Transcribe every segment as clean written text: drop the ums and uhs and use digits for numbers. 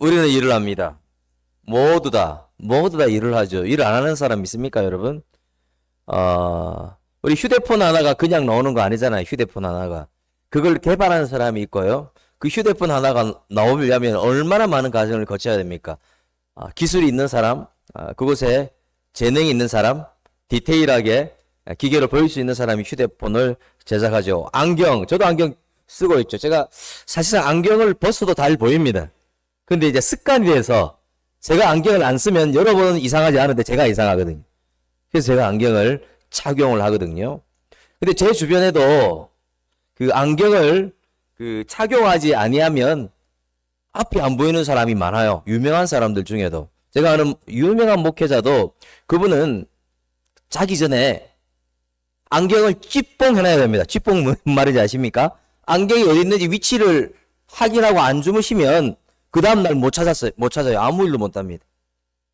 우리는 일을 합니다. 모두 다 일을 하죠. 일을 안 하는 사람 있습니까, 여러분? 우리 휴대폰 하나가 그냥 나오는 거 아니잖아요. 휴대폰 하나가. 그걸 개발하는 사람이 있고요. 그 휴대폰 하나가 나오려면 얼마나 많은 과정을 거쳐야 됩니까? 기술이 있는 사람, 그곳에 재능이 있는 사람, 디테일하게 기계로 보일 수 있는 사람이 휴대폰을 제작하죠. 안경, 저도 안경 쓰고 있죠. 제가 사실상 안경을 벗어도 잘 보입니다. 근데 이제 습관이 돼서 제가 안경을 안 쓰면 여러분은 이상하지 않은데 제가 이상하거든요. 그래서 제가 안경을 착용을 하거든요. 근데 제 주변에도 그 안경을 착용하지 아니하면 앞이 안 보이는 사람이 많아요. 유명한 사람들 중에도. 제가 아는 유명한 목회자도 그분은 자기 전에 안경을 찌뽕 해놔야 됩니다. 찌뽕 무슨 말인지 아십니까? 안경이 어디 있는지 위치를 확인하고 안 주무시면 그 다음날 못 찾아요. 아무 일도 못 합니다.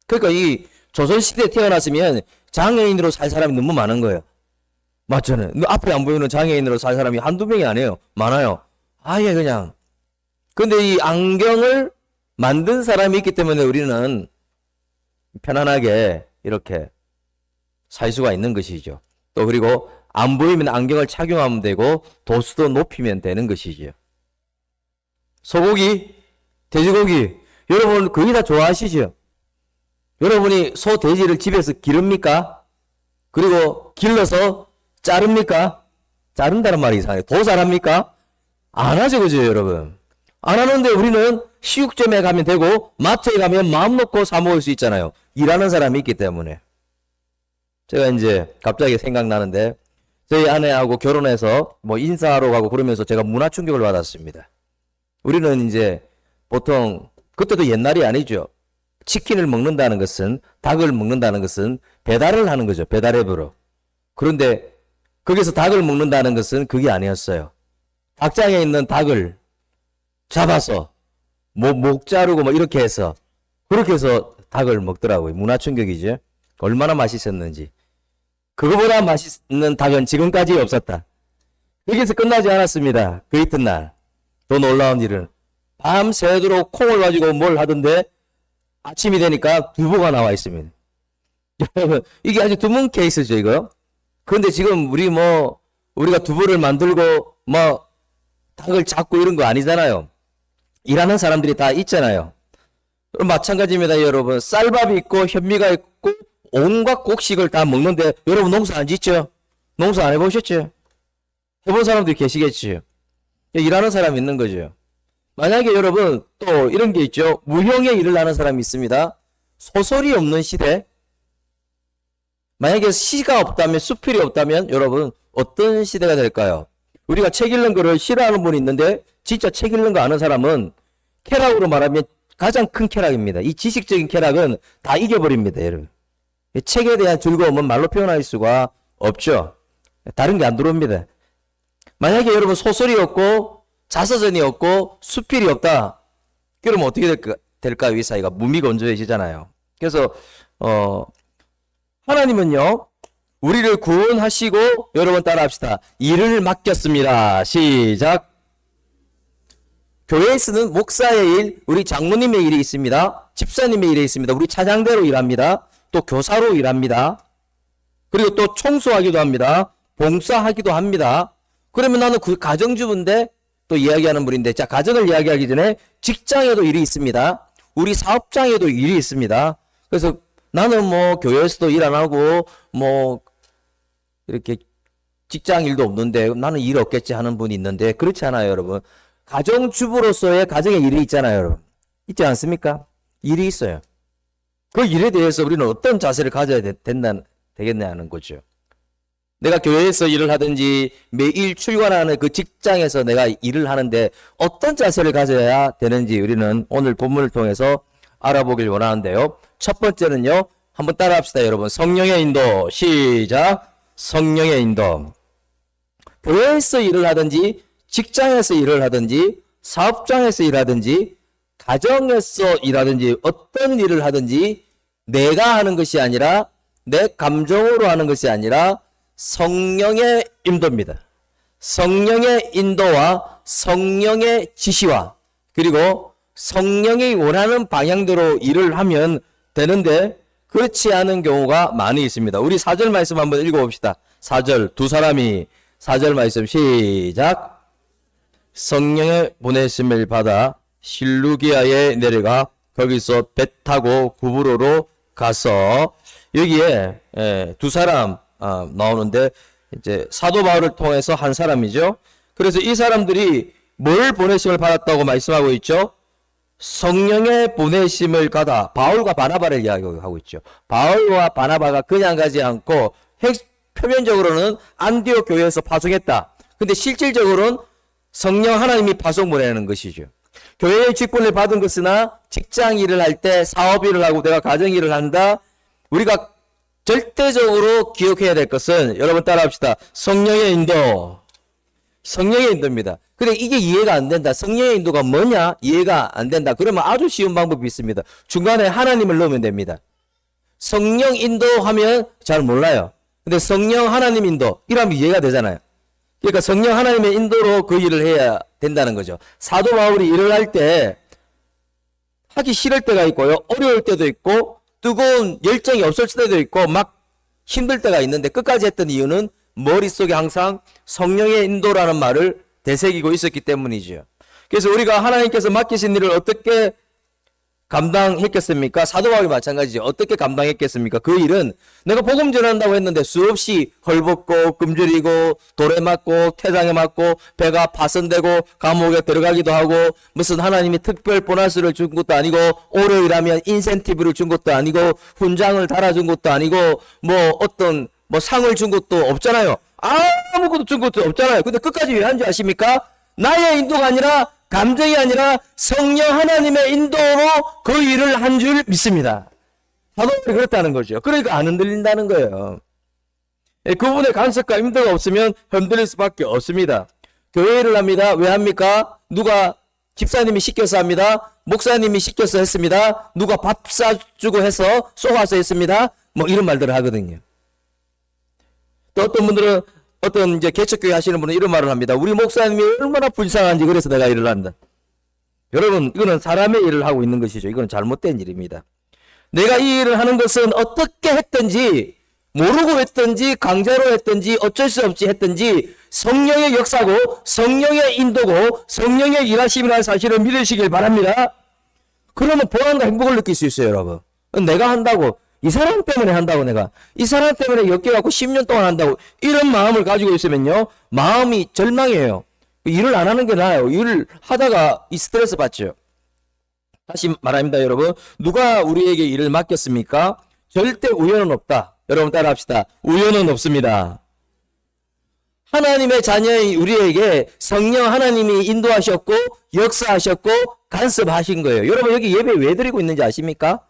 그러니까 이 조선시대에 태어났으면 장애인으로 살 사람이 너무 많은 거예요. 맞잖아요. 앞에 안 보이는 장애인으로 살 사람이 한두 명이 아니에요. 많아요. 아예 그냥. 근데 이 안경을 만든 사람이 있기 때문에 우리는 편안하게 이렇게 살 수가 있는 것이죠. 또 그리고 안 보이면 안경을 착용하면 되고 도수도 높이면 되는 것이죠. 소고기, 돼지고기, 여러분 거의 다 좋아하시죠? 여러분이 소, 돼지를 집에서 기릅니까? 그리고 길러서 자릅니까? 자른다는 말이 이상해요. 도살합니까? 안 하죠, 그죠, 여러분? 안 하는데 우리는 식육점에 가면 되고 마트에 가면 마음 놓고 사 먹을 수 있잖아요. 일하는 사람이 있기 때문에. 제가 이제 갑자기 생각나는데 저희 아내하고 결혼해서 뭐 인사하러 가고 그러면서 제가 문화 충격을 받았습니다. 우리는 이제 보통 그때도 옛날이 아니죠. 치킨을 먹는다는 것은, 닭을 먹는다는 것은 배달을 하는 거죠. 배달앱으로. 그런데 거기서 닭을 먹는다는 것은 그게 아니었어요. 닭장에 있는 닭을 잡아서 목 자르고 뭐 이렇게 해서 그렇게 해서 닭을 먹더라고요. 문화 충격이죠. 얼마나 맛있었는지. 그거보다 맛있는 닭은 지금까지 없었다. 여기서 끝나지 않았습니다. 그 이튿날 더 놀라운 일은 밤새도록 콩을 가지고 뭘 하던데 아침이 되니까 두부가 나와 있습니다. 여러분 이게 아주 드문 케이스죠 이거. 그런데 지금 우리가 두부를 만들고 뭐 닭을 잡고 이런 거 아니잖아요. 일하는 사람들이 다 있잖아요. 마찬가지입니다 여러분. 쌀밥이 있고 현미가 있고 온갖 곡식을 다 먹는데 여러분 농사 안 짓죠? 농사 안 해보셨죠? 해본 사람들이 계시겠죠? 일하는 사람이 있는 거죠. 만약에 여러분 또 이런 게 있죠. 무형의 일을 하는 사람이 있습니다. 소설이 없는 시대. 만약에 시가 없다면 수필이 없다면 여러분 어떤 시대가 될까요? 우리가 책 읽는 거를 싫어하는 분이 있는데 진짜 책 읽는 거 아는 사람은 쾌락으로 말하면 가장 큰 쾌락입니다. 이 지식적인 쾌락은 다 이겨버립니다. 여러분. 책에 대한 즐거움은 말로 표현할 수가 없죠. 다른 게 안 들어옵니다. 만약에 여러분 소설이 없고 자서전이 없고 수필이 없다. 그러면 어떻게 될까요? 이 사이가 무미건조해지잖아요. 그래서 하나님은요. 우리를 구원하시고 여러분 따라합시다. 일을 맡겼습니다. 시작. 교회에 쓰는 목사의 일, 우리 장로님의 일이 있습니다. 집사님의 일이 있습니다. 우리 차장대로 일합니다. 또 교사로 일합니다. 그리고 또 청소하기도 합니다. 봉사하기도 합니다. 그러면 나는 그 가정주부인데 또 이야기하는 분인데 자 가정을 이야기하기 전에 직장에도 일이 있습니다. 우리 사업장에도 일이 있습니다. 그래서 나는 뭐 교회에서도 일 안 하고 뭐 이렇게 직장 일도 없는데 나는 일 없겠지 하는 분이 있는데 그렇지 않아요 여러분. 가정주부로서의 가정의 일이 있잖아요 여러분. 있지 않습니까? 일이 있어요. 그 일에 대해서 우리는 어떤 자세를 가져야 되겠냐는 거죠. 내가 교회에서 일을 하든지 매일 출근하는 그 직장에서 내가 일을 하는데 어떤 자세를 가져야 되는지 우리는 오늘 본문을 통해서 알아보길 원하는데요. 첫 번째는요. 한번 따라합시다 여러분. 성령의 인도. 시작. 성령의 인도. 교회에서 일을 하든지 직장에서 일을 하든지 사업장에서 일하든지 가정에서 일하든지 어떤 일을 하든지 내가 하는 것이 아니라 내 감정으로 하는 것이 아니라 성령의 인도입니다. 성령의 인도와 성령의 지시와 그리고 성령이 원하는 방향대로 일을 하면 되는데 그렇지 않은 경우가 많이 있습니다. 우리 4절 말씀 한번 읽어봅시다. 4절 두 사람이 4절 말씀 시작. 성령의 보내심을 받아 실루기아에 내려가 거기서 배 타고 구브로로 가서 여기에 두 사람 나오는데 이제 사도 바울을 통해서 한 사람이죠. 그래서 이 사람들이 뭘 보내심을 받았다고 말씀하고 있죠? 성령의 보내심을 받아 바울과 바나바를 이야기하고 있죠. 바울과 바나바가 그냥 가지 않고 표면적으로는 안디옥 교회에서 파송했다. 근데 실질적으로는 성령 하나님이 파송 보내는 것이죠. 교회의 직분을 받은 것이나 직장 일을 할 때 사업 일을 하고 내가 가정 일을 한다. 우리가 절대적으로 기억해야 될 것은 여러분 따라합시다. 성령의 인도. 성령의 인도입니다. 근데 이게 이해가 안 된다. 성령의 인도가 뭐냐? 이해가 안 된다. 그러면 아주 쉬운 방법이 있습니다. 중간에 하나님을 넣으면 됩니다. 성령 인도하면 잘 몰라요. 근데 성령 하나님 인도 이러면 이해가 되잖아요. 그러니까 성령 하나님의 인도로 그 일을 해야 된다는 거죠. 사도 바울이 일을 할 때 하기 싫을 때가 있고요. 어려울 때도 있고 뜨거운 열정이 없을 때도 있고 막 힘들 때가 있는데 끝까지 했던 이유는 머릿속에 항상 성령의 인도라는 말을 되새기고 있었기 때문이죠. 그래서 우리가 하나님께서 맡기신 일을 어떻게 감당했겠습니까? 사도 바울이 마찬가지죠. 어떻게 감당했겠습니까? 그 일은 내가 복음 전한다고 했는데 수없이 헐벗고 굶주리고 돌에 맞고 태장에 맞고 배가 파손되고 감옥에 들어가기도 하고 무슨 하나님이 특별 보너스를 준 것도 아니고 오래 일하면 인센티브를 준 것도 아니고 훈장을 달아준 것도 아니고 뭐 어떤 뭐 상을 준 것도 없잖아요. 아무것도 준 것도 없잖아요. 근데 끝까지 왜 한 줄 아십니까? 나의 인도가 아니라 감정이 아니라 성령 하나님의 인도로 그 일을 한 줄 믿습니다. 사도들이 그렇다는 거죠. 그러니까 안 흔들린다는 거예요. 그분의 간섭과 인도가 없으면 흔들릴 수밖에 없습니다. 교회 일을 합니다. 왜 합니까? 누가 집사님이 시켜서 합니다. 목사님이 시켜서 했습니다. 누가 밥 사주고 해서 쏘아서 했습니다. 뭐 이런 말들을 하거든요. 또 어떤 분들은 어떤 이제 개척교회 하시는 분은 이런 말을 합니다. 우리 목사님이 얼마나 불쌍한지 그래서 내가 일을 한다. 여러분 이거는 사람의 일을 하고 있는 것이죠. 이거는 잘못된 일입니다. 내가 이 일을 하는 것은 어떻게 했든지 모르고 했든지 강제로 했든지 어쩔 수 없이 했든지 성령의 역사고 성령의 인도고 성령의 일하심이라는 사실을 믿으시길 바랍니다. 그러면 보람과 행복을 느낄 수 있어요. 여러분 내가 한다고 이 사람 때문에 한다고 내가 이 사람 때문에 엮여갖고 10년 동안 한다고 이런 마음을 가지고 있으면요 마음이 절망이에요. 일을 안 하는 게 나아요. 일을 하다가 이 스트레스 받죠. 다시 말합니다. 여러분 누가 우리에게 일을 맡겼습니까? 절대 우연은 없다. 여러분 따라합시다. 우연은 없습니다. 하나님의 자녀인 우리에게 성령 하나님이 인도하셨고 역사하셨고 간섭하신 거예요. 여러분 여기 예배 왜 드리고 있는지 아십니까?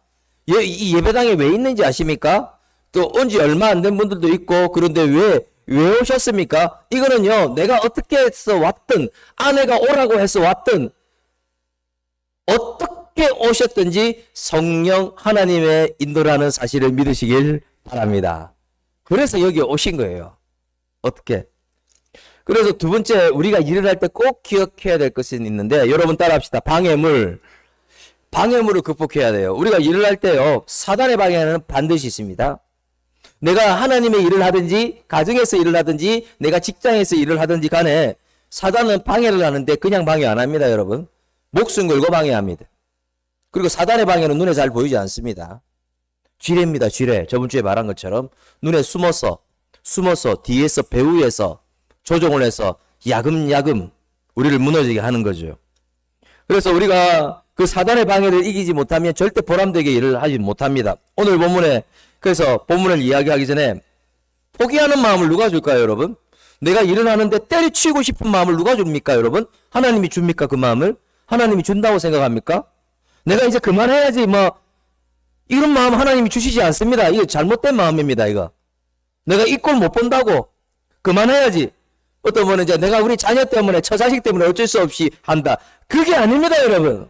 이 예배당에 왜 있는지 아십니까? 또 온 지 얼마 안 된 분들도 있고 그런데 왜 오셨습니까? 이거는요 내가 어떻게 해서 왔든 아내가 오라고 해서 왔든 어떻게 오셨든지 성령 하나님의 인도라는 사실을 믿으시길 바랍니다. 그래서 여기 오신 거예요. 어떻게? 그래서 두 번째 우리가 일을 할 때 꼭 기억해야 될 것이 있는데 여러분 따라합시다. 방해물을 극복해야 돼요. 우리가 일을 할 때요 사단의 방해는 반드시 있습니다. 내가 하나님의 일을 하든지 가정에서 일을 하든지 내가 직장에서 일을 하든지 간에 사단은 방해를 하는데 그냥 방해 안 합니다. 여러분 목숨 걸고 방해합니다. 그리고 사단의 방해는 눈에 잘 보이지 않습니다. 쥐레입니다. 쥐레. 저번 주에 말한 것처럼 눈에 숨어서 뒤에서 배후에서 조종을 해서 야금야금 우리를 무너지게 하는 거죠. 그래서 우리가 그 사단의 방해를 이기지 못하면 절대 보람되게 일을 하지 못합니다. 오늘 본문에 그래서 본문을 이야기하기 전에 포기하는 마음을 누가 줄까요, 여러분? 내가 일을 하는데 때려치우고 싶은 마음을 누가 줍니까, 여러분? 하나님이 줍니까, 그 마음을? 하나님이 준다고 생각합니까? 내가 이제 그만해야지, 이런 마음 하나님이 주시지 않습니다. 이거 잘못된 마음입니다, 이거. 내가 이 꼴 못 본다고 그만해야지. 어떤 분은 이제 내가 우리 자녀 때문에, 처자식 때문에 어쩔 수 없이 한다. 그게 아닙니다, 여러분.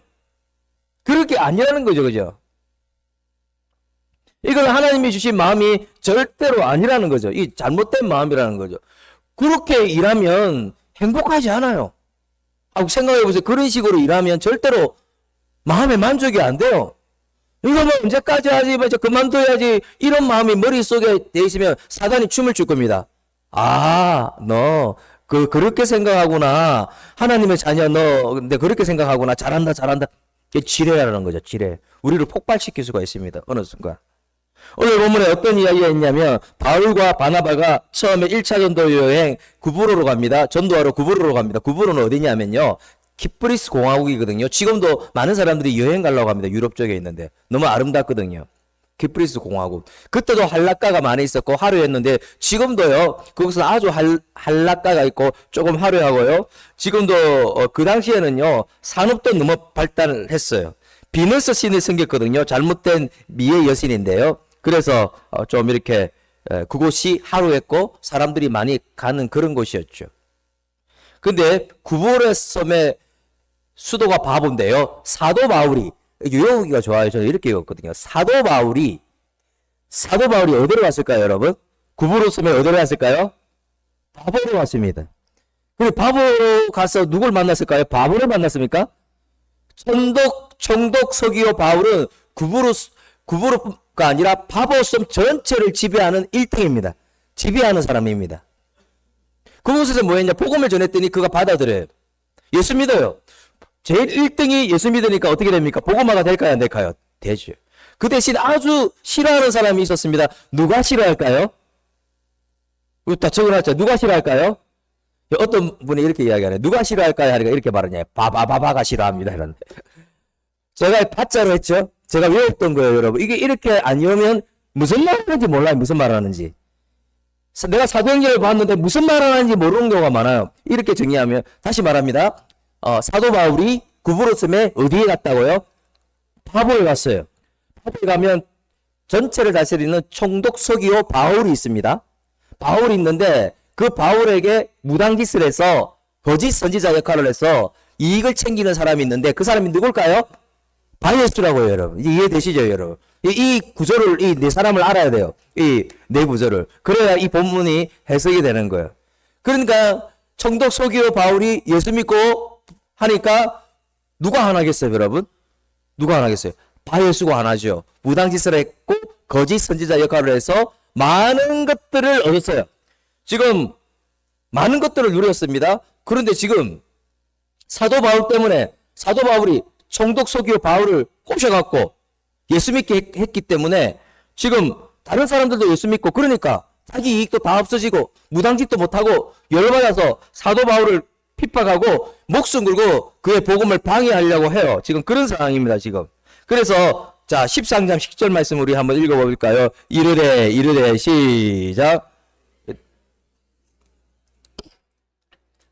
그렇게 아니라는 거죠, 그죠? 이건 하나님이 주신 마음이 절대로 아니라는 거죠. 이 잘못된 마음이라는 거죠. 그렇게 일하면 행복하지 않아요. 생각해보세요. 그런 식으로 일하면 절대로 마음에 만족이 안 돼요. 이거 뭐 언제까지 하지? 뭐 이제 그만둬야지. 이런 마음이 머릿속에 돼 있으면 사단이 춤을 출 겁니다. 아, 너, 그렇게 생각하구나. 하나님의 자녀, 너, 근데 그렇게 생각하구나. 잘한다, 잘한다. 이게 지뢰라는 거죠, 지뢰. 우리를 폭발시킬 수가 있습니다. 어느 순간. 오늘 본문에 어떤 이야기가 있냐면, 바울과 바나바가 처음에 1차 전도 여행 구브로로 갑니다. 전도하러 구브로로 갑니다. 구브로는 어디냐면요. 키프리스 공화국이거든요. 지금도 많은 사람들이 여행 가려고 합니다. 유럽 쪽에 있는데. 너무 아름답거든요. 키프리스 공화국. 그때도 한락가가 많이 있었고 화려했는데 지금도요. 거기서 아주 한락가가 있고 조금 화려하고요. 지금도 그 당시에는요. 산업도 너무 발달을 했어요. 비너스 신이 생겼거든요. 잘못된 미의 여신인데요. 그래서 좀 이렇게 그곳이 화려했고 사람들이 많이 가는 그런 곳이었죠. 근데 구브로의 섬의 수도가 바보인데요. 사도 바울이 유효기가 좋아요. 저는 이렇게 읽었거든요. 사도 바울이 어디로 갔을까요, 여러분? 구브로 섬에 어디로 갔을까요? 바보로 갔습니다. 그리고 바보로 가서 누굴 만났을까요? 바보를 만났습니까? 총독 서기오 바울은 구브로가 아니라 바보섬 전체를 지배하는 1등입니다. 지배하는 사람입니다. 그곳에서 뭐 했냐? 복음을 전했더니 그가 받아들여요. 예수 믿어요. 제일 1등이 예수 믿으니까 어떻게 됩니까? 복음화가 될까요? 안 될까요? 되죠. 그 대신 아주 싫어하는 사람이 있었습니다. 누가 싫어할까요? 다 적어놨죠. 누가 싫어할까요? 어떤 분이 이렇게 이야기하네요. 누가 싫어할까요? 하니까 이렇게 말하냐. 바바바바가 싫어합니다. 이런데. 제가 파자로 했죠. 제가 외웠던 거예요, 여러분. 이게 이렇게 안 외우면 무슨 말 하는지 몰라요. 무슨 말 하는지. 내가 사도행전을 봤는데 무슨 말 하는지 모르는 경우가 많아요. 이렇게 정리하면 다시 말합니다. 사도 바울이 구브로 섬에 어디에 갔다고요? 바보에 갔어요. 바보에 가면 전체를 다스리는 총독 서기오 바울이 있습니다. 바울이 있는데 그 바울에게 무당짓을 해서 거짓 선지자 역할을 해서 이익을 챙기는 사람이 있는데 그 사람이 누굴까요? 바예수라고요, 여러분. 이해되시죠, 여러분? 이 구조를, 이 네 사람을 알아야 돼요. 이 네 구조를. 그래야 이 본문이 해석이 되는 거예요. 그러니까 총독 서기오 바울이 예수 믿고 하니까 누가 하나겠어요, 여러분? 누가 하나겠어요? 바예수가 하나죠. 무당짓을 했고 거짓 선지자 역할을 해서 많은 것들을 얻었어요. 지금 많은 것들을 누렸습니다. 그런데 지금 사도 바울 때문에 사도 바울이 총독 서기오 바울을 꼬셔갖고 예수 믿게 했기 때문에 지금 다른 사람들도 예수 믿고 그러니까 자기 이익도 다 없어지고 무당짓도 못하고 열받아서 사도 바울을 핍박하고 목숨 걸고 그의 복음을 방해하려고 해요. 지금 그런 상황입니다. 지금. 그래서 자 13장 10절 말씀 우리 한번 읽어볼까요? 이르되 시작.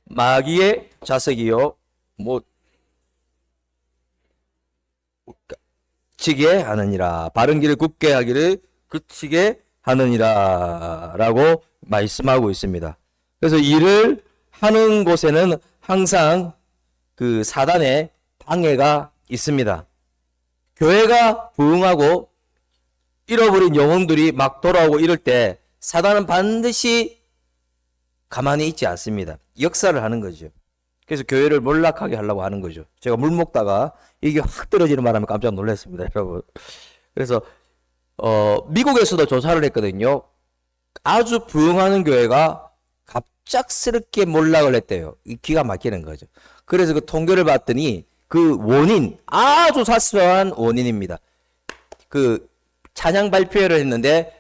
마귀의 자석이요 못 그치게 하느니라. 바른 길을 굳게 하기를 그치게 하느니라 라고 말씀하고 있습니다. 그래서 일을 하는 곳에는 항상 그 사단의 방해가 있습니다. 교회가 부흥하고 잃어버린 영혼들이 막 돌아오고 이럴 때 사단은 반드시 가만히 있지 않습니다. 역사를 하는 거죠. 그래서 교회를 몰락하게 하려고 하는 거죠. 제가 물 먹다가 이게 확 떨어지는 바람에 깜짝 놀랐습니다, 여러분. 그래서 미국에서도 조사를 했거든요. 아주 부흥하는 교회가 갑작스럽게 몰락을 했대요. 이 기가 막히는 거죠. 그래서 그 통계를 봤더니 그 원인, 아주 사소한 원인입니다. 그 찬양 발표회를 했는데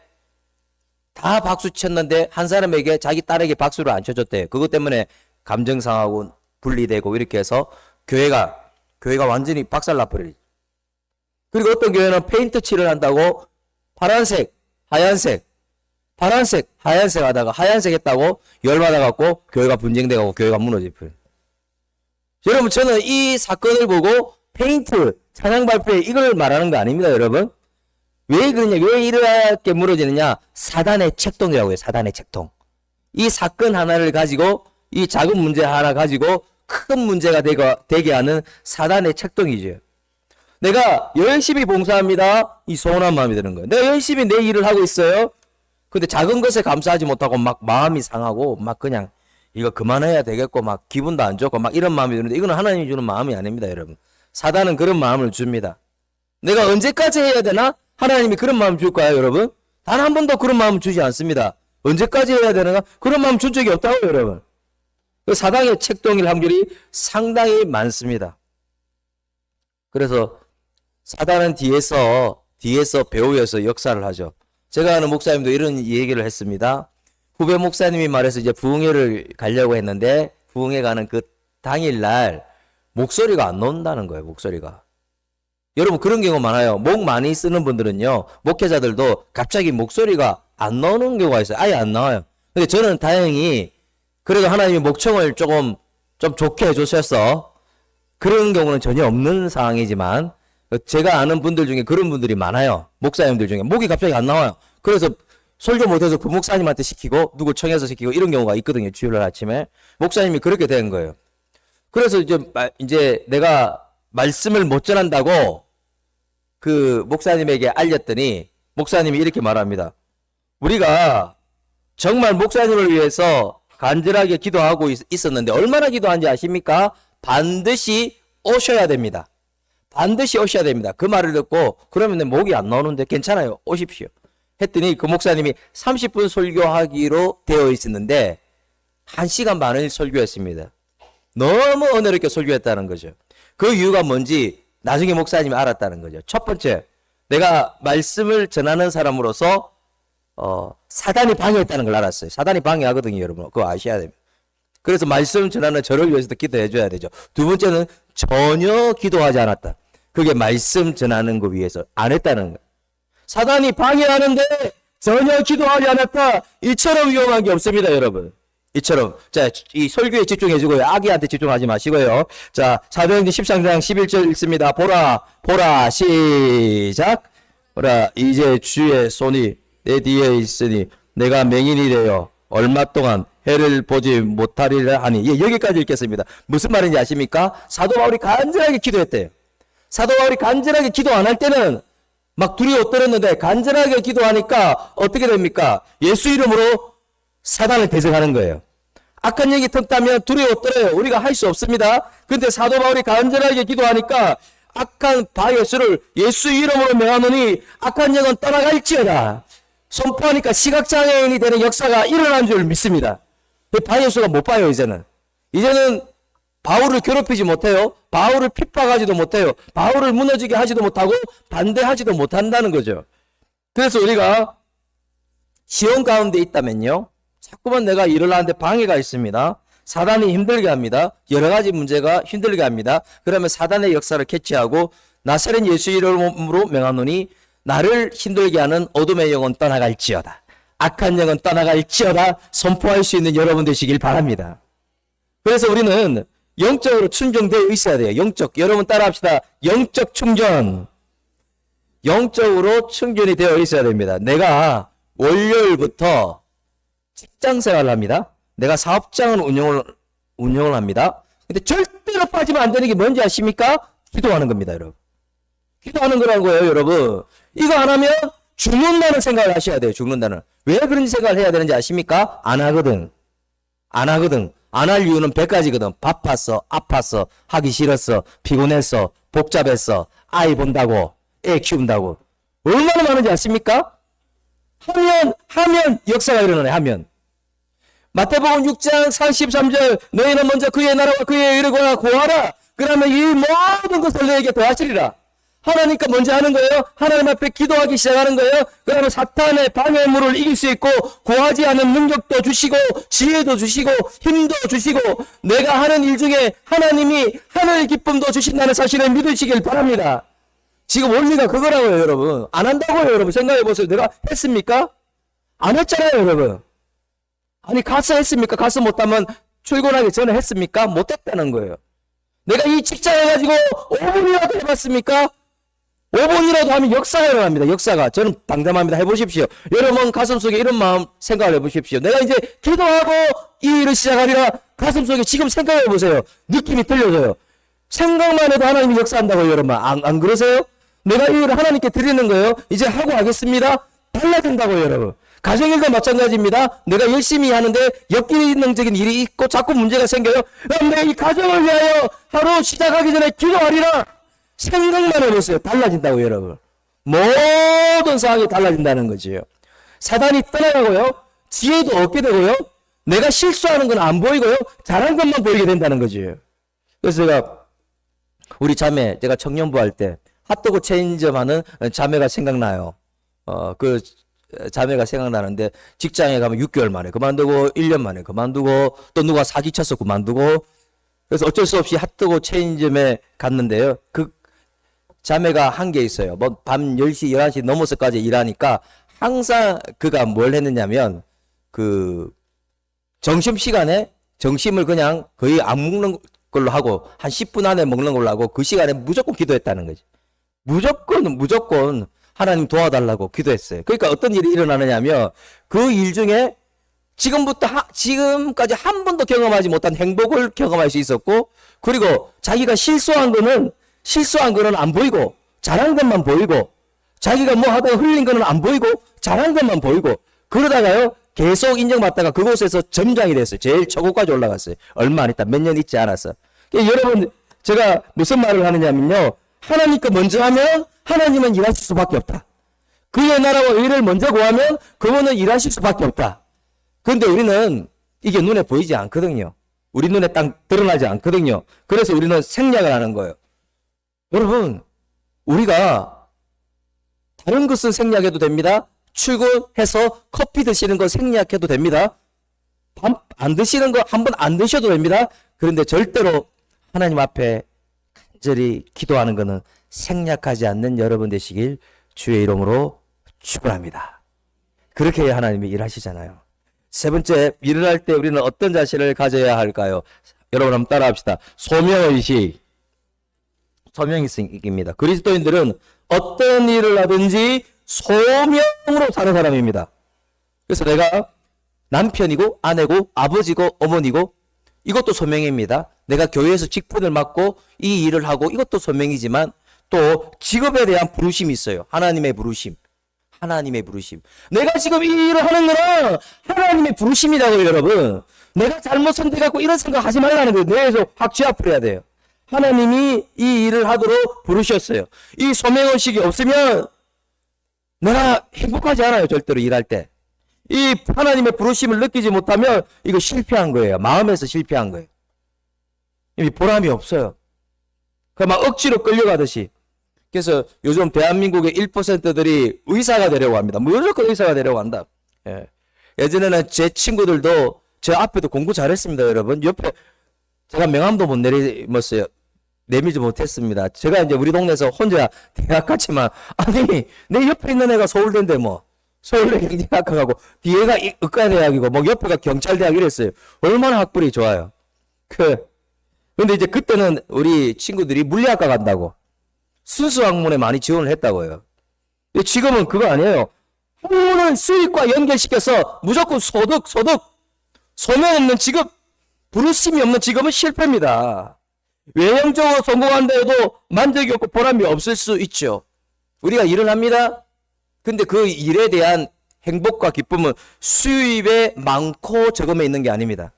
다 박수 쳤는데 한 사람에게 자기 딸에게 박수를 안 쳐줬대요. 그것 때문에 감정 상하고 분리되고 이렇게 해서 교회가 완전히 박살나버려요. 그리고 어떤 교회는 페인트 칠을 한다고 파란색, 하얀색, 파란색, 하얀색 하다가 하얀색 했다고 열받아갖고 교회가 분쟁돼갖고 교회가 무너져버려요. 여러분 저는 이 사건을 보고 페인트, 찬양 발표회 이걸 말하는 거 아닙니다, 여러분. 왜 그러냐, 왜 이렇게 무너지느냐? 사단의 책동이라고 해요, 사단의 책동. 이 사건 하나를 가지고 이 작은 문제 하나 가지고 큰 문제가 되게 하는 사단의 책동이죠. 내가 열심히 봉사합니다. 이 서운한 마음이 드는 거예요. 내가 열심히 내 일을 하고 있어요. 근데 작은 것에 감사하지 못하고 막 마음이 상하고 막 그냥 이거 그만해야 되겠고 막 기분도 안 좋고 막 이런 마음이 드는데 이거는 하나님이 주는 마음이 아닙니다, 여러분. 사단은 그런 마음을 줍니다. 내가 언제까지 해야 되나? 하나님이 그런 마음 줄까요, 여러분? 단 한 번도 그런 마음 주지 않습니다. 언제까지 해야 되는가? 그런 마음 준 적이 없다고, 여러분. 사단의 책동일 확률이 상당히 많습니다. 그래서 사단은 뒤에서 배후에서 역사를 하죠. 제가 아는 목사님도 이런 얘기를 했습니다. 후배 목사님이 말해서 이제 부흥회를 가려고 했는데 부흥회 가는 그 당일날 목소리가 안 나온다는 거예요. 목소리가. 여러분 그런 경우 많아요. 목 많이 쓰는 분들은요. 목회자들도 갑자기 목소리가 안 나오는 경우가 있어요. 아예 안 나와요. 근데 저는 다행히 그래도 하나님이 목청을 좀 좋게 해주셔서 그런 경우는 전혀 없는 상황이지만 제가 아는 분들 중에 그런 분들이 많아요. 목사님들 중에 목이 갑자기 안 나와요. 그래서 설교 못해서 그 목사님한테 시키고 누구 청해서 시키고 이런 경우가 있거든요. 주일날 아침에 목사님이 그렇게 된 거예요. 그래서 이제 내가 말씀을 못 전한다고 그 목사님에게 알렸더니 목사님이 이렇게 말합니다. 우리가 정말 목사님을 위해서 간절하게 기도하고 있었는데 얼마나 기도한지 아십니까? 반드시 오셔야 됩니다. 반드시 오셔야 됩니다. 그 말을 듣고 그러면 내 목이 안 나오는데 괜찮아요. 오십시오. 했더니 그 목사님이 30분 설교하기로 되어 있었는데 1시간 반을 설교했습니다. 너무 은혜롭게 설교했다는 거죠. 그 이유가 뭔지 나중에 목사님이 알았다는 거죠. 첫 번째, 내가 말씀을 전하는 사람으로서 사단이 방해했다는 걸 알았어요. 사단이 방해하거든요, 여러분. 그거 아셔야 됩니다. 그래서 말씀 전하는 저를 위해서도 기도해 줘야 되죠. 두 번째는 전혀 기도하지 않았다. 그게 말씀 전하는 거 위해서 안 했다는 거예요. 사단이 방해하는데 전혀 기도하지 않았다. 이처럼 위험한 게 없습니다, 여러분. 이처럼. 자, 이 설교에 집중해주고요. 아기한테 집중하지 마시고요. 자, 사도행전 13장 11절 읽습니다. 보라, 시작. 보라, 이제 주의 손이 내 뒤에 있으니 내가 맹인이 되어 얼마 동안 해를 보지 못하리라 하니. 예, 여기까지 읽겠습니다. 무슨 말인지 아십니까? 사도 바울이 간절하게 기도했대요. 사도 바울이 간절하게 기도 안 할 때는 막 두려워 떨었는데 간절하게 기도하니까 어떻게 됩니까? 예수 이름으로 사단을 대적하는 거예요. 악한 영이 턴다면 두려워 떨어요. 우리가 할 수 없습니다. 근데 사도 바울이 간절하게 기도하니까 악한 바이러스를 예수 이름으로 명하노니 악한 영은 떠나갈지어다. 선포하니까 시각장애인이 되는 역사가 일어난 줄 믿습니다. 바이러스가 못 봐요, 이제는. 이제는 바울을 괴롭히지 못해요. 바울을 핍박하지도 못해요. 바울을 무너지게 하지도 못하고 반대하지도 못한다는 거죠. 그래서 우리가 시험 가운데 있다면요. 자꾸만 내가 일을 하는데 방해가 있습니다. 사단이 힘들게 합니다. 여러 가지 문제가 힘들게 합니다. 그러면 사단의 역사를 캐치하고 나사렛 예수 이름으로 명하노니 나를 힘들게 하는 어둠의 영은 떠나갈지어다. 악한 영은 떠나갈지어다. 선포할 수 있는 여러분 되시길 바랍니다. 그래서 우리는 영적으로 충전되어 있어야 돼요. 여러분 따라합시다. 영적 충전. 영적으로 충전이 되어 있어야 됩니다. 내가 월요일부터 직장 생활을 합니다. 내가 사업장을 운영을 합니다. 근데 절대로 빠지면 안 되는 게 뭔지 아십니까? 기도하는 겁니다, 여러분. 기도하는 거라는 거예요, 여러분. 이거 안 하면 죽는다는 생각을 하셔야 돼요, 죽는다는. 왜 그런 생각을 해야 되는지 아십니까? 안 하거든. 안 할 이유는 100가지거든. 바빴어, 아팠어, 하기 싫었어, 피곤했어, 복잡했어, 아이 본다고, 애 키운다고. 얼마나 많은지 아십니까? 하면 역사가 일어나네, 하면. 마태복음 6장 43절 너희는 먼저 그의 나라와 그의 의를 구하라. 그러면 이 모든 것을 너에게 더하시리라. 하나님께 먼저 하는 거예요. 하나님 앞에 기도하기 시작하는 거예요. 그러면 사탄의 방해물을 이길 수 있고 구하지 않은 능력도 주시고 지혜도 주시고 힘도 주시고 내가 하는 일 중에 하나님이 하늘의 기쁨도 주신다는 사실을 믿으시길 바랍니다. 지금 원리가 그거라고요, 여러분. 안 한다고요, 여러분. 생각해 보세요. 내가 했습니까? 안 했잖아요, 여러분. 아니, 가서 했습니까? 가서 못하면 출근하기 전에 했습니까? 못했다는 거예요. 내가 이 직장을 가지고 5분이라도 해봤습니까? 5분이라도 하면 역사가 일어납니다. 역사가. 저는 당담합니다. 해보십시오. 여러분 가슴속에 이런 마음 생각을 해보십시오. 내가 이제 기도하고 이 일을 시작하리라. 가슴속에 지금 생각해 보세요. 느낌이 들려져요. 생각만 해도 하나님이 역사한다고요, 여러분. 안 그러세요? 내가 이 일을 하나님께 드리는 거예요. 이제 하고 하겠습니다. 달라진다고요, 여러분. 가정일도 마찬가지입니다. 내가 열심히 하는데 역기능적인 일이 있고 자꾸 문제가 생겨요. 그럼 내가 이 가정을 위하여 하루 시작하기 전에 기도하리라. 생각만 해보세요. 달라진다고 여러분. 모든 상황이 달라진다는 거지요. 사단이 떠나가고요. 지혜도 얻게 되고요. 내가 실수하는 건 안 보이고요. 잘한 것만 보이게 된다는 거지요. 그래서 제가 우리 자매, 제가 청년부 할 때 핫도그 체인점 하는 자매가 생각나요. 그 자매가 생각나는데 직장에 가면 6개월 만에 그만두고 1년 만에 그만두고 또 누가 사기쳐서 그만두고 그래서 어쩔 수 없이 핫도그 체인점에 갔는데요. 그 자매가 한 게 있어요. 뭐 밤 10시, 11시 넘어서까지 일하니까 항상 그가 뭘 했느냐면 그 점심시간에 점심을 그냥 거의 안 먹는 걸로 하고 한 10분 안에 먹는 걸로 하고 그 시간에 무조건 기도했다는 거지. 무조건 하나님 도와달라고 기도했어요. 그러니까 어떤 일이 일어나느냐면 그 일 중에 지금까지 한 번도 경험하지 못한 행복을 경험할 수 있었고 그리고 자기가 실수한 거는 안 보이고 잘한 것만 보이고 자기가 뭐 하다가 흘린 거는 안 보이고 잘한 것만 보이고 그러다가요 계속 인정받다가 그곳에서 점장이 됐어요. 제일 최고까지 올라갔어요. 얼마 안 있다. 몇 년 있지 않았어. 여러분 제가 무슨 말을 하느냐면요. 하나님 거 먼저 하면 하나님은 일하실 수밖에 없다. 그의 나라와 의를 먼저 구하면 그분은 일하실 수밖에 없다. 그런데 우리는 이게 눈에 보이지 않거든요. 우리 눈에 딱 드러나지 않거든요. 그래서 우리는 생략을 하는 거예요. 여러분 우리가 다른 것은 생략해도 됩니다. 출근해서 커피 드시는 거 생략해도 됩니다. 밥 안 드시는 거 한 번 안 드셔도 됩니다. 그런데 절대로 하나님 앞에 간절히 기도하는 것은 생략하지 않는 여러분 되시길 주의 이름으로 축원합니다. 그렇게 해야 하나님이 일하시잖아요. 세 번째, 일을 할 때 우리는 어떤 자세를 가져야 할까요? 여러분 한번 따라합시다. 소명의식. 소명의식입니다. 그리스도인들은 어떤 일을 하든지 소명으로 사는 사람입니다. 그래서 내가 남편이고 아내고 아버지고 어머니고 이것도 소명입니다. 내가 교회에서 직분을 맡고 이 일을 하고 이것도 소명이지만 또 직업에 대한 부르심이 있어요. 하나님의 부르심. 내가 지금 이 일을 하는 거는 하나님의 부르심이라고요, 여러분. 내가 잘못 선택하고 이런 생각 하지 말라는 거예요. 뇌에서 확 쥐어풀어야 야 돼요. 하나님이 이 일을 하도록 부르셨어요. 이 소명의식이 없으면 내가 행복하지 않아요, 절대로 일할 때. 이 하나님의 부르심을 느끼지 못하면 이거 실패한 거예요. 마음에서 실패한 거예요. 이 보람이 없어요. 막 억지로 끌려가듯이. 그래서 요즘 대한민국의 1%들이 의사가 되려고 합니다. 무조건 의사가 되려고 한다. 예. 예전에는 제 친구들도 제 앞에도 공부 잘했습니다, 여러분. 옆에 제가 명함도 못 내밀지 못했습니다. 제가 이제 우리 동네에서 혼자 대학 갔지만 아니 내 옆에 있는 애가 서울대인데 뭐 서울대 경제학과 가고 뒤에가 의과대학이고 뭐 옆에가 경찰대학 이랬어요. 얼마나 학벌이 좋아요. 근데 이제 그때는 우리 친구들이 물리학과 간다고 순수 학문에 많이 지원을 했다고요. 지금은 그거 아니에요. 학문을 수익과 연결시켜서 무조건 소득. 소명 없는 직업, 부르심이 없는 직업은 실패입니다. 외형적으로 성공한다 해도 만족이 없고 보람이 없을 수 있죠. 우리가 일을 합니다. 근데 그 일에 대한 행복과 기쁨은 수입에 많고 적음에 있는 게 아닙니다.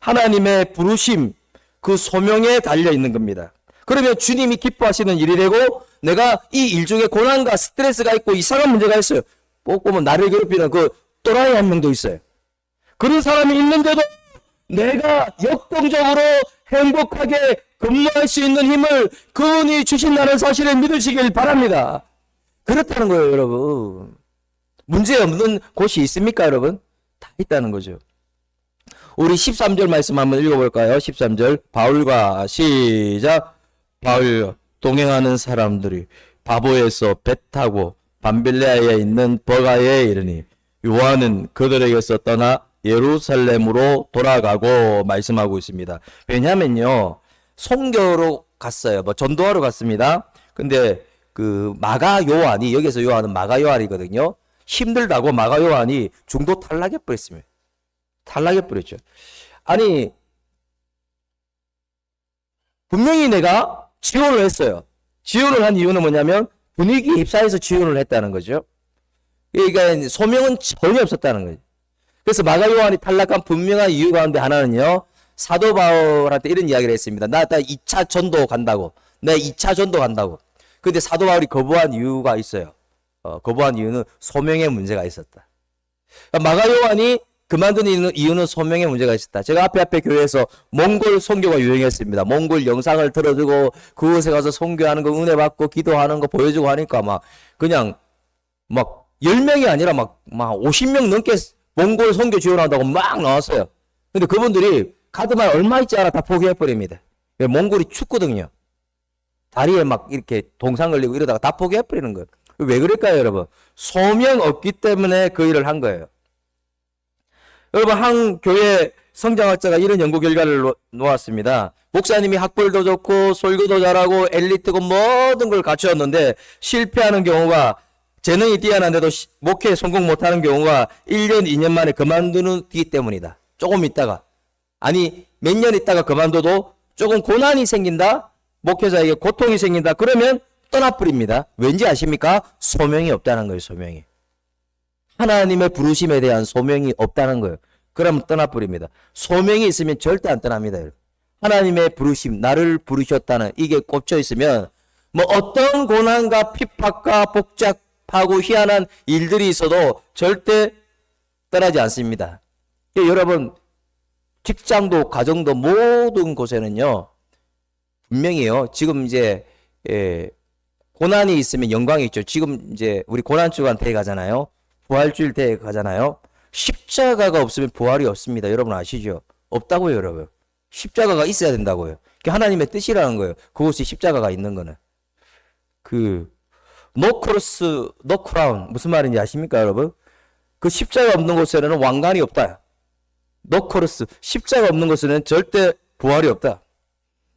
하나님의 부르심, 그 소명에 달려 있는 겁니다. 그러면 주님이 기뻐하시는 일이 되고 내가 이 일 중에 고난과 스트레스가 있고 이상한 문제가 있어요. 꼭 보면 나를 괴롭히는 그 또라이 한 명도 있어요. 그런 사람이 있는데도 내가 역동적으로 행복하게 근무할 수 있는 힘을 그분이 주신다는 사실을 믿으시길 바랍니다. 그렇다는 거예요, 여러분. 문제 없는 곳이 있습니까, 여러분? 다 있다는 거죠. 우리 13절 말씀 한번 읽어볼까요? 13절 바울과 시작. 바울 동행하는 사람들이 바보에서 배 타고 밤빌레아에 있는 버가에 이르니 요한은 그들에게서 떠나 예루살렘으로 돌아가고 말씀하고 있습니다. 왜냐면요, 선교로 갔어요. 뭐 전도하러 갔습니다. 근데 그 마가 요한이, 여기서 요한은 마가 요한이거든요. 힘들다고 마가 요한이 중도 탈락해 버렸습니다. 탈락해 버렸죠. 아니, 분명히 내가 지원을 했어요. 지원을 한 이유는 뭐냐면 분위기에 휩싸여서 지원을 했다는 거죠. 그러니까 소명은 전혀 없었다는 거죠. 그래서 마가 요한이 탈락한 분명한 이유 가운데 하나는요, 사도 바울한테 이런 이야기를 했습니다. 나 2차 전도 간다고. 내 2차 전도 간다고. 근데 사도 바울이 거부한 이유가 있어요. 거부한 이유는 소명의 문제가 있었다. 마가 요한이 그만둔 이유는 소명의 문제가 있었다. 제가 앞에 교회에서 몽골 선교가 유행했습니다. 몽골 영상을 틀어주고 그곳에 가서 선교하는 거 은혜 받고 기도하는 거 보여주고 하니까 그냥 10명이 아니라 50명 넘게 몽골 선교 지원한다고 막 나왔어요. 근데 그분들이 가드만 얼마 있지 않아 다 포기해버립니다. 몽골이 춥거든요. 다리에 이렇게 동상 걸리고 이러다가 다 포기해버리는 거예요. 왜 그럴까요, 여러분? 소명 없기 때문에 그 일을 한 거예요. 여러분, 한 교회 성장학자가 이런 연구 결과를 놓았습니다. 목사님이 학벌도 좋고 설교도 잘하고 엘리트고 모든 걸 갖추었는데 실패하는 경우가, 재능이 뛰어난데도 목회에 성공 못하는 경우가 1년, 2년 만에 그만두기 때문이다. 조금 있다가, 아니 몇 년 있다가 그만둬도 조금 고난이 생긴다, 목회자에게 고통이 생긴다, 그러면 떠나버립니다. 왠지 아십니까? 소명이 없다는 거예요. 소명이. 하나님의 부르심에 대한 소명이 없다는 거예요. 그러면 떠나버립니다. 소명이 있으면 절대 안 떠납니다. 하나님의 부르심, 나를 부르셨다는 이게 꽂혀 있으면 어떤 고난과 핍박과 복잡하고 희한한 일들이 있어도 절대 떠나지 않습니다. 여러분, 직장도 가정도 모든 곳에는요, 분명히요, 지금 이제 고난이 있으면 영광이 있죠. 지금 이제 우리 고난주간 대회 가잖아요. 부활주일 대회 가잖아요. 십자가가 없으면 부활이 없습니다. 여러분 아시죠? 없다고요, 여러분. 십자가가 있어야 된다고요. 그게 하나님의 뜻이라는 거예요. 그곳에 십자가가 있는 거는. no cross, no crown. 무슨 말인지 아십니까, 여러분? 그 십자가 없는 곳에는 왕관이 없다. no cross. 십자가 없는 곳에는 절대 부활이 없다.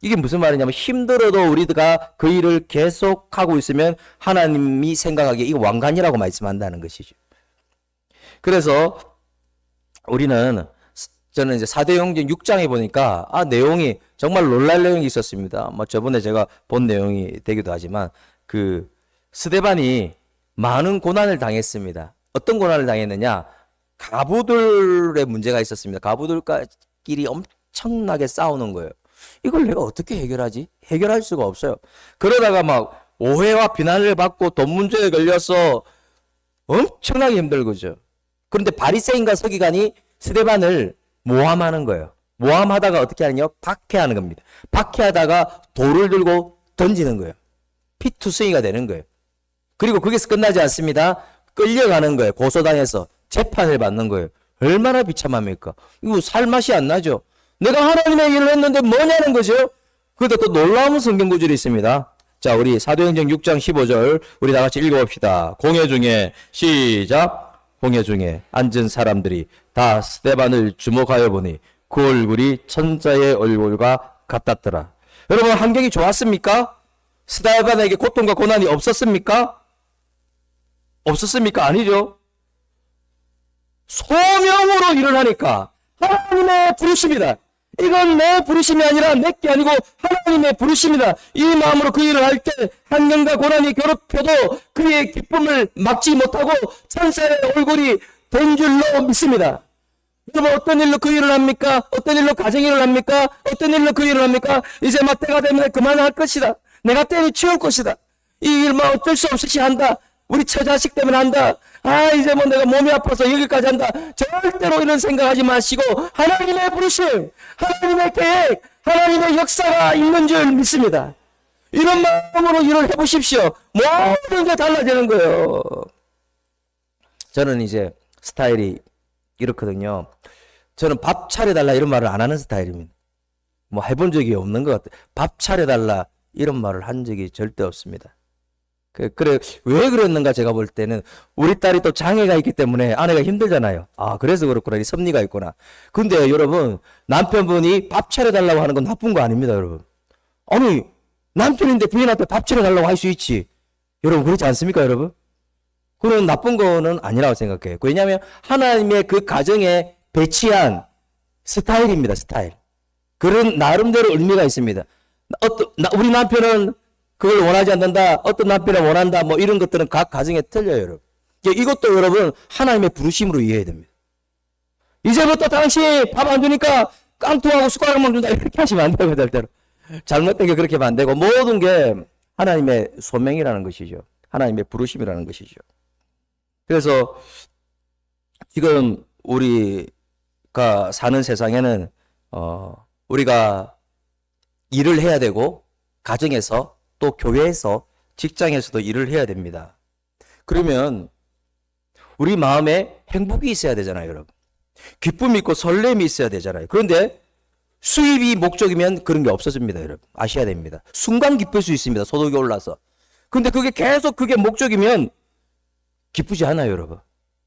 이게 무슨 말이냐면, 힘들어도 우리가 그 일을 계속하고 있으면 하나님이 생각하기에 이거 왕관이라고 말씀한다는 것이죠. 그래서 저는 이제 사도행전 6장에 보니까 내용이 정말 놀랄 내용이 있었습니다. 저번에 제가 본 내용이 되기도 하지만 스데반이 많은 고난을 당했습니다. 어떤 고난을 당했느냐? 가부들의 문제가 있었습니다. 가부들끼리 엄청나게 싸우는 거예요. 이걸 내가 어떻게 해결하지? 해결할 수가 없어요. 그러다가 오해와 비난을 받고 돈 문제에 걸려서 엄청나게 힘들거죠. 그런데 바리새인과 서기관이 스데반을 모함하는 거예요. 모함하다가 어떻게 하느냐? 박해하는 겁니다. 박해하다가 돌을 들고 던지는 거예요. 피투성이가 되는 거예요. 그리고 거기서 끝나지 않습니다. 끌려가는 거예요. 고소당해서 재판을 받는 거예요. 얼마나 비참합니까? 이거 살맛이 안 나죠. 내가 하나님의 일을 했는데 뭐냐는 거죠. 그런데 또 놀라운 성경 구절이 있습니다. 자, 우리 사도행전 6장 15절 우리 다 같이 읽어봅시다. 공회 중에 시작. 공회 중에 앉은 사람들이 다 스데반을 주목하여 보니 그 얼굴이 천사의 얼굴과 같았더라. 여러분, 환경이 좋았습니까? 스데반에게 고통과 고난이 없었습니까? 없었습니까? 아니죠. 소명으로 일을 하니까 하나님의 부르심이다. 이건 내 부르심이 아니라 내게 아니고 하나님의 부르심이다. 이 마음으로 그 일을 할 때 환경과 고난이 괴롭혀도 그의 기쁨을 막지 못하고 천사의 얼굴이 된 줄로 믿습니다. 여러분, 어떤 일로 그 일을 합니까? 어떤 일로 가정 일을 합니까? 어떤 일로 그 일을 합니까? 이제 때가 되면 그만할 것이다. 내가 때를 치울 것이다. 이 일 어쩔 수 없이 한다. 우리 처자식 때문에 한다. 이제 내가 몸이 아파서 여기까지 한다. 절대로 이런 생각하지 마시고 하나님의 부르심, 하나님의 계획, 하나님의 역사가 있는 줄 믿습니다. 이런 마음으로 일을 해보십시오. 모든 게 달라지는 거예요. 저는 이제 스타일이 이렇거든요. 저는 밥 차려달라 이런 말을 안 하는 스타일입니다. 해본 적이 없는 것 같아요. 밥 차려달라 이런 말을 한 적이 절대 없습니다. 그래, 왜 그랬는가 제가 볼 때는 우리 딸이 또 장애가 있기 때문에 아내가 힘들잖아요. 그래서 그렇구나. 이 섭리가 있구나. 근데 여러분, 남편분이 밥 차려달라고 하는 건 나쁜 거 아닙니다, 여러분. 아니, 남편인데 부인한테 밥 차려달라고 할 수 있지. 여러분, 그렇지 않습니까, 여러분? 그런 나쁜 거는 아니라고 생각해요. 왜냐하면 하나님의 그 가정에 배치한 스타일입니다, 스타일. 그런 나름대로 의미가 있습니다. 우리 남편은 그걸 원하지 않는다. 어떤 남편은 원한다. 이런 것들은 각 가정에 틀려요, 여러분. 이것도 여러분 하나님의 부르심으로 이해해야 됩니다. 이제부터 당신 밥 안 주니까 깡통하고 숟가락만 준다. 이렇게 하시면 안 돼요, 절대로. 잘못된 게 그렇게 하면 안 되고 모든 게 하나님의 소명이라는 것이죠. 하나님의 부르심이라는 것이죠. 그래서 지금 우리가 사는 세상에는 우리가 일을 해야 되고 가정에서 또 교회에서 직장에서도 일을 해야 됩니다. 그러면 우리 마음에 행복이 있어야 되잖아요, 여러분. 기쁨이 있고 설렘이 있어야 되잖아요. 그런데 수입이 목적이면 그런 게 없어집니다, 여러분. 아셔야 됩니다. 순간 기쁠 수 있습니다, 소득이 올라서. 근데 그게 계속 그게 목적이면 기쁘지 않아요, 여러분.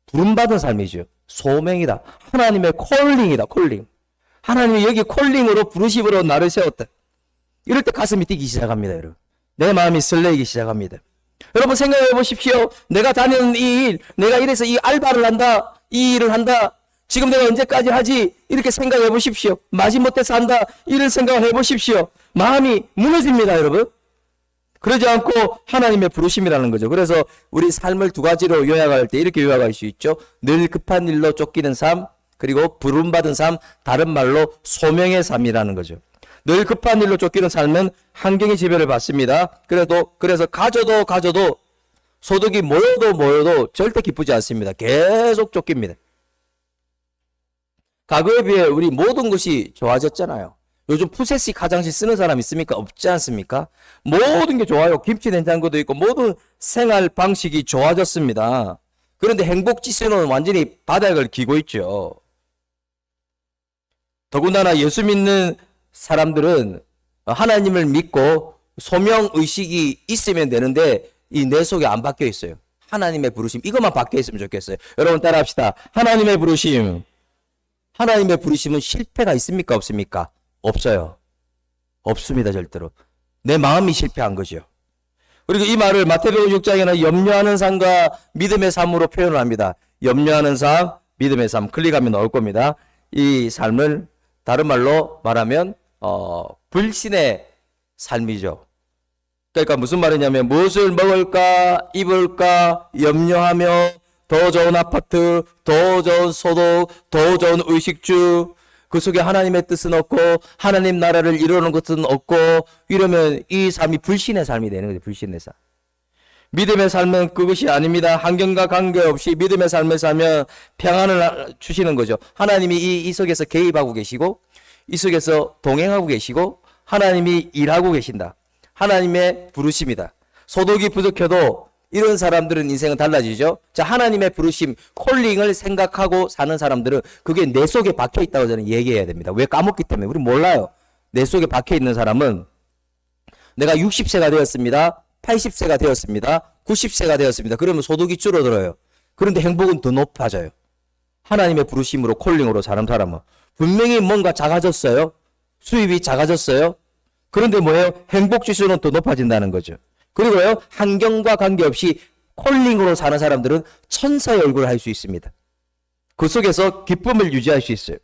부름받은 삶이죠. 소명이다. 하나님의 콜링이다, 콜링. 하나님이 여기 콜링으로 부르심으로 나를 세웠다. 이럴 때 가슴이 뛰기 시작합니다, 여러분. 내 마음이 설레기 시작합니다. 여러분 생각해 보십시오. 내가 다니는 이 일, 내가 이래서 이 알바를 한다, 이 일을 한다. 지금 내가 언제까지 하지? 이렇게 생각해 보십시오. 마지못해서 한다. 이런 생각을 해 보십시오. 마음이 무너집니다, 여러분. 그러지 않고 하나님의 부르심이라는 거죠. 그래서 우리 삶을 두 가지로 요약할 때 이렇게 요약할 수 있죠. 늘 급한 일로 쫓기는 삶, 그리고 부름받은 삶, 다른 말로 소명의 삶이라는 거죠. 늘 급한 일로 쫓기는 삶은 환경의 지배를 받습니다. 그래서 가져도 소득이 모여도 절대 기쁘지 않습니다. 계속 쫓깁니다. 과거에 비해 우리 모든 것이 좋아졌잖아요. 요즘 푸세식 화장실 쓰는 사람 있습니까? 없지 않습니까? 모든 게 좋아요. 김치 냉장고도 있고 모든 생활 방식이 좋아졌습니다. 그런데 행복 지수는 완전히 바닥을 기고 있죠. 더군다나 예수 믿는 사람들은 하나님을 믿고 소명 의식이 있으면 되는데 이 내 속에 안 박혀 있어요. 하나님의 부르심 이것만 박혀 있으면 좋겠어요. 여러분 따라합시다. 하나님의 부르심. 하나님의 부르심은 실패가 있습니까? 없습니까? 없어요. 없습니다. 절대로. 내 마음이 실패한 거죠. 그리고 이 말을 마태복음 6장에는 염려하는 삶과 믿음의 삶으로 표현을 합니다. 염려하는 삶, 믿음의 삶 클릭하면 나올 겁니다. 이 삶을 다른 말로 말하면 불신의 삶이죠. 그러니까 무슨 말이냐면 무엇을 먹을까 입을까 염려하며 더 좋은 아파트, 더 좋은 소득, 더 좋은 의식주 그 속에 하나님의 뜻은 없고 하나님 나라를 이루는 것은 없고 이러면 이 삶이 불신의 삶이 되는 거죠. 불신의 삶. 믿음의 삶은 그것이 아닙니다. 환경과 관계없이 믿음의 삶을 살면 평안을 주시는 거죠. 하나님이 이 속에서 개입하고 계시고 이 속에서 동행하고 계시고 하나님이 일하고 계신다. 하나님의 부르심이다. 소득이 부족해도 이런 사람들은 인생은 달라지죠. 자, 하나님의 부르심, 콜링을 생각하고 사는 사람들은 그게 내 속에 박혀 있다고 저는 얘기해야 됩니다. 왜 까먹기 때문에. 우리 몰라요. 내 속에 박혀 있는 사람은 내가 60세가 되었습니다. 80세가 되었습니다. 90세가 되었습니다. 그러면 소득이 줄어들어요. 그런데 행복은 더 높아져요. 하나님의 부르심으로 콜링으로 사는 사람은 분명히 뭔가 작아졌어요. 수입이 작아졌어요. 그런데 뭐예요? 행복 지수는 더 높아진다는 거죠. 그리고요, 환경과 관계없이 콜링으로 사는 사람들은 천사의 얼굴을 할 수 있습니다. 그 속에서 기쁨을 유지할 수 있어요.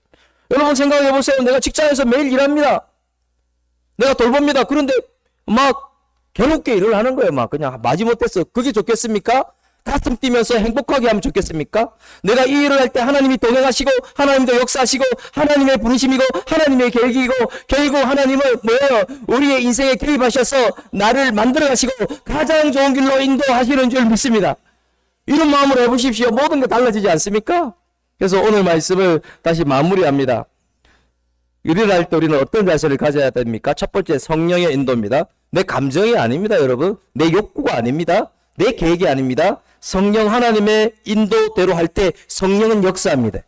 여러분 생각해 보세요. 내가 직장에서 매일 일합니다. 내가 돌봅니다. 그런데 막 괴롭게 일을 하는 거예요. 막 그냥 마지못해서 그게 좋겠습니까? 가슴 뛰면서 행복하게 하면 좋겠습니까? 내가 이 일을 할 때 하나님이 동행하시고 하나님도 역사하시고 하나님의 부르심이고 하나님의 계획이고 결국 하나님은 뭐예요? 우리의 인생에 개입하셔서 나를 만들어 가시고 가장 좋은 길로 인도하시는 줄 믿습니다. 이런 마음으로 해보십시오. 모든 게 달라지지 않습니까? 그래서 오늘 말씀을 다시 마무리합니다. 일을 때 우리는 어떤 자세를 가져야 됩니까? 첫 번째 성령의 인도입니다. 내 감정이 아닙니다, 여러분. 내 욕구가 아닙니다. 내 계획이 아닙니다. 성령 하나님의 인도대로 할 때 성령은 역사합니다.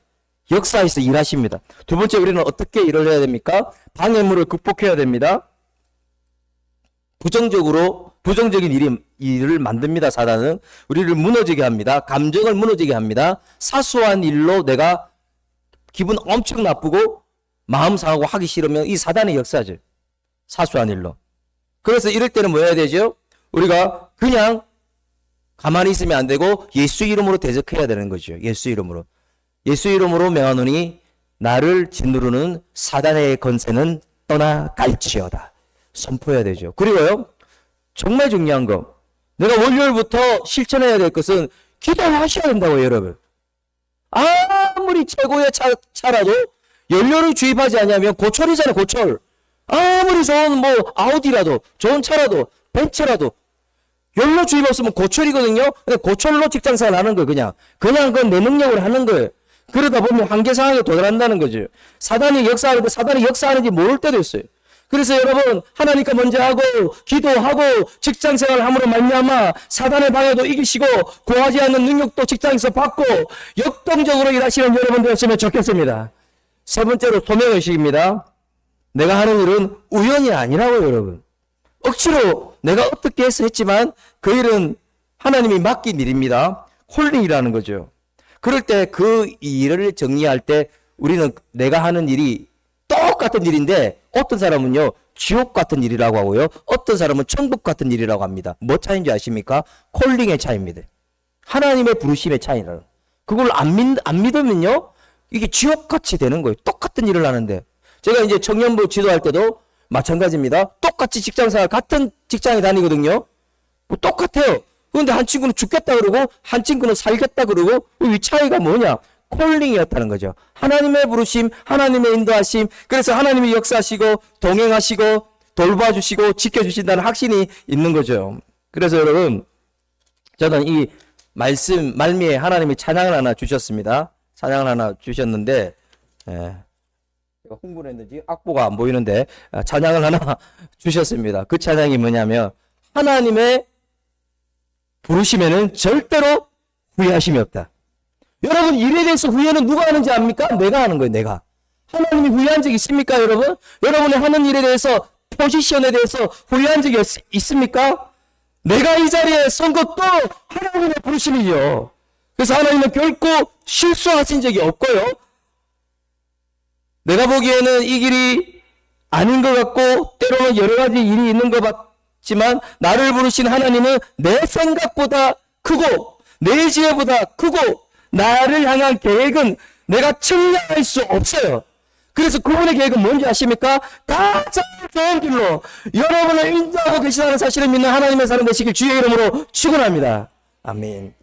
역사에서 일하십니다. 두 번째 우리는 어떻게 일을 해야 됩니까? 방해물을 극복해야 됩니다. 부정적인 일을 만듭니다. 사단은 우리를 무너지게 합니다. 감정을 무너지게 합니다. 사소한 일로 내가 기분 엄청 나쁘고 마음 상하고 하기 싫으면 이 사단의 역사죠. 사소한 일로. 그래서 이럴 때는 뭐 해야 되죠? 우리가 그냥 가만히 있으면 안 되고 예수 이름으로 대적해야 되는 거죠. 예수 이름으로. 예수 이름으로 명하노니 나를 짓누르는 사단의 권세는 떠나갈지어다. 선포해야 되죠. 그리고요. 정말 중요한 거. 내가 월요일부터 실천해야 될 것은 기도하셔야 된다고요, 여러분. 아무리 최고의 차라도 연료를 주입하지 않으면 고철이잖아요, 고철. 아무리 좋은 뭐 아우디라도 좋은 차라도 벤츠라도 연료 주입 없으면 고철이거든요. 근데 고철로 직장생활 하는 거예요. 그냥 그건 내 능력으로 하는 거예요. 그러다 보면 한계 상황에 도달한다는 거죠. 사단이 역사하는데 사단이 역사하는지 모를 때도 있어요. 그래서 여러분 하나님과 먼저 하고 기도하고 직장생활을 함으로 말미암아 사단의 방해도 이기시고 구하지 않는 능력도 직장에서 받고 역동적으로 일하시는 여러분 되었으면 좋겠습니다. 세 번째로 소명의식입니다. 내가 하는 일은 우연이 아니라고요, 여러분. 억지로 내가 어떻게 해서 했지만 그 일은 하나님이 맡긴 일입니다. 콜링이라는 거죠. 그럴 때 그 일을 정리할 때 우리는 내가 하는 일이 똑같은 일인데 어떤 사람은요 지옥 같은 일이라고 하고요, 어떤 사람은 천국 같은 일이라고 합니다. 뭐 차이인지 아십니까? 콜링의 차이입니다. 하나님의 부르심의 차이라는. 그걸 안 믿으면요 이게 지옥같이 되는 거예요. 똑같은 일을 하는데. 제가 이제 청년부 지도할 때도 마찬가지입니다. 똑같이 직장생활 같은 직장에 다니거든요. 뭐 똑같아요. 그런데 한 친구는 죽겠다 그러고 한 친구는 살겠다 그러고 이 차이가 뭐냐? 콜링이었다는 거죠. 하나님의 부르심, 하나님의 인도하심, 그래서 하나님이 역사하시고 동행하시고 돌봐주시고 지켜주신다는 확신이 있는 거죠. 그래서 여러분 저는 이 말씀 말미에 하나님이 찬양을 하나 주셨습니다. 찬양을 하나 주셨는데 흥분했는지 악보가 안 보이는데 찬양을 하나 주셨습니다. 그 찬양이 뭐냐면 하나님의 부르심에는 절대로 후회하심이 없다. 여러분 일에 대해서 후회는 누가 하는지 압니까? 내가 하는 거예요. 내가. 하나님이 후회한 적 있습니까? 여러분? 여러분의 하는 일에 대해서 포지션에 대해서 후회한 적이 있습니까? 내가 이 자리에 선 것도 하나님의 부르심이죠. 그래서 하나님은 결코 실수하신 적이 없고요. 내가 보기에는 이 길이 아닌 것 같고 때로는 여러 가지 일이 있는 것 같지만 나를 부르신 하나님은 내 생각보다 크고 내 지혜보다 크고 나를 향한 계획은 내가 측량할 수 없어요. 그래서 그분의 계획은 뭔지 아십니까? 가장 좋은 길로 여러분을 인도하고 계시다는 사실을 믿는 하나님의 사람 되시길 주의 이름으로 축원합니다. 아멘.